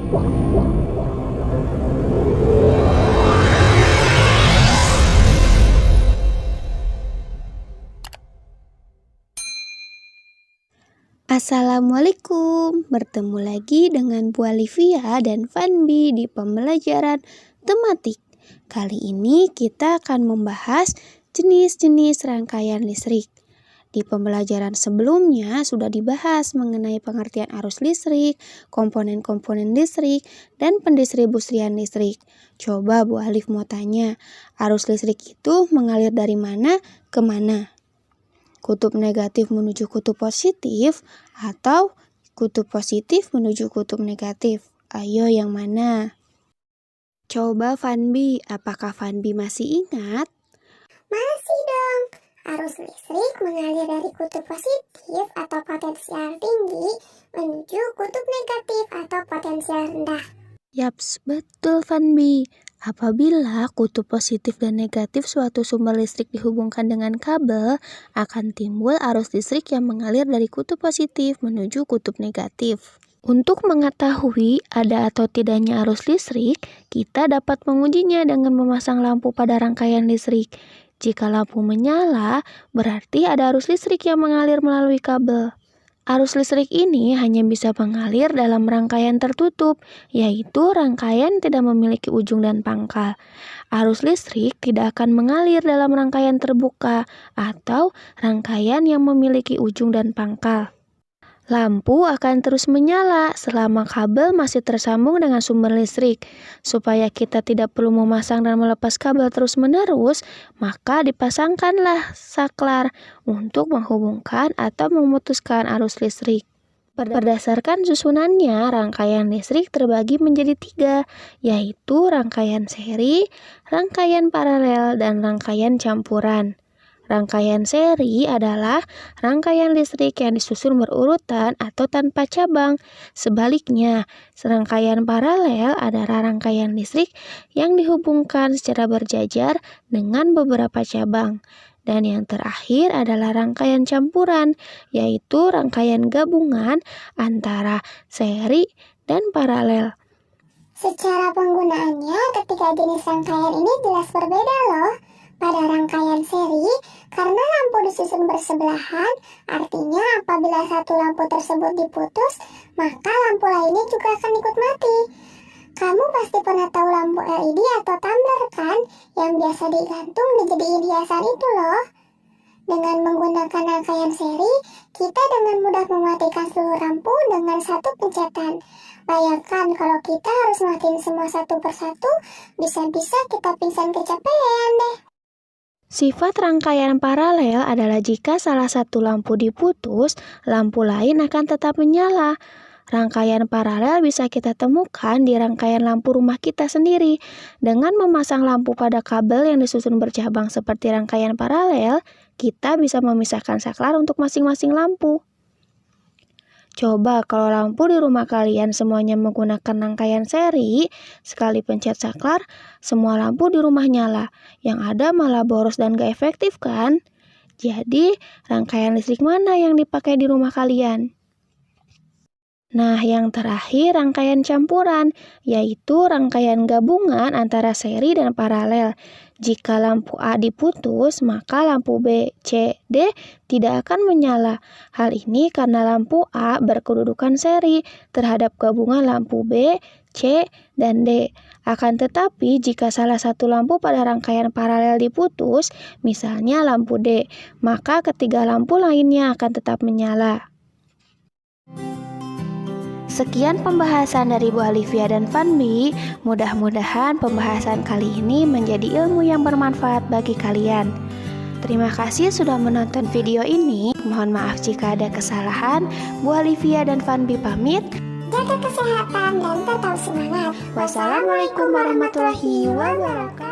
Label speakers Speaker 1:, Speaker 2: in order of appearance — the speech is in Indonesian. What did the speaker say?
Speaker 1: Assalamualaikum, bertemu lagi dengan Bu Alivia dan Fanbi di pembelajaran tematik. Kali ini kita akan membahas jenis-jenis rangkaian listrik. Di pembelajaran sebelumnya sudah dibahas mengenai pengertian arus listrik, komponen-komponen listrik, dan pendistribusian listrik. Coba Bu Alif mau tanya, arus listrik itu mengalir dari mana ke mana? Kutub negatif menuju kutub positif atau kutub positif menuju kutub negatif? Ayo yang mana? Coba Fanbi, apakah Fanbi masih ingat?
Speaker 2: Masih dong. Arus listrik mengalir dari kutub positif atau potensial tinggi menuju kutub negatif atau potensial rendah.
Speaker 1: Yaps, betul Fanbi. Apabila kutub positif dan negatif suatu sumber listrik dihubungkan dengan kabel, akan timbul arus listrik yang mengalir dari kutub positif menuju kutub negatif. Untuk mengetahui ada atau tidaknya arus listrik, kita dapat mengujinya dengan memasang lampu pada rangkaian listrik. Jika lampu menyala, berarti ada arus listrik yang mengalir melalui kabel. Arus listrik ini hanya bisa mengalir dalam rangkaian tertutup, yaitu rangkaian tidak memiliki ujung dan pangkal. Arus listrik tidak akan mengalir dalam rangkaian terbuka atau rangkaian yang memiliki ujung dan pangkal. Lampu akan terus menyala selama kabel masih tersambung dengan sumber listrik. Supaya kita tidak perlu memasang dan melepas kabel terus-menerus, maka dipasangkanlah saklar untuk menghubungkan atau memutuskan arus listrik. Berdasarkan susunannya, rangkaian listrik terbagi menjadi 3, yaitu rangkaian seri, rangkaian paralel, dan rangkaian campuran. Rangkaian seri adalah rangkaian listrik yang disusun berurutan atau tanpa cabang. Sebaliknya, rangkaian paralel adalah rangkaian listrik yang dihubungkan secara berjajar dengan beberapa cabang. Dan yang terakhir adalah rangkaian campuran, yaitu rangkaian gabungan antara seri dan paralel.
Speaker 2: Secara penggunaannya, ketiga jenis rangkaian ini jelas berbeda loh. Pada rangkaian seri, karena lampu disusun bersebelahan, artinya apabila satu lampu tersebut diputus, maka lampu lainnya juga akan ikut mati. Kamu pasti pernah tahu lampu LED atau tumbler kan, yang biasa digantung dijadiin hiasan itu loh. Dengan menggunakan rangkaian seri, kita dengan mudah mematikan seluruh lampu dengan satu pencetan. Bayangkan kalau kita harus matiin semua satu persatu, bisa-bisa kita pingsan kecapean deh.
Speaker 1: Sifat rangkaian paralel adalah jika salah satu lampu diputus, lampu lain akan tetap menyala. Rangkaian paralel bisa kita temukan di rangkaian lampu rumah kita sendiri. Dengan memasang lampu pada kabel yang disusun bercabang seperti rangkaian paralel, kita bisa memisahkan saklar untuk masing-masing lampu. Coba kalau lampu di rumah kalian semuanya menggunakan rangkaian seri, sekali pencet saklar, semua lampu di rumah nyala. Yang ada malah boros dan gak efektif kan? Jadi, rangkaian listrik mana yang dipakai di rumah kalian? Nah, yang terakhir rangkaian campuran, yaitu rangkaian gabungan antara seri dan paralel. Jika lampu A diputus, maka lampu B, C, D tidak akan menyala. Hal ini karena lampu A berkedudukan seri terhadap gabungan lampu B, C, dan D. Akan tetapi, jika salah satu lampu pada rangkaian paralel diputus, misalnya lampu D, maka ketiga lampu lainnya akan tetap menyala. Sekian pembahasan dari Bu Alivia dan Fanbi. Mudah-mudahan pembahasan kali ini menjadi ilmu yang bermanfaat bagi kalian. Terima kasih sudah menonton video ini. Mohon maaf jika ada kesalahan. Bu Alivia dan Fanbi pamit.
Speaker 2: Jaga kesehatan dan tetap semangat.
Speaker 1: Wassalamualaikum warahmatullahi wabarakatuh.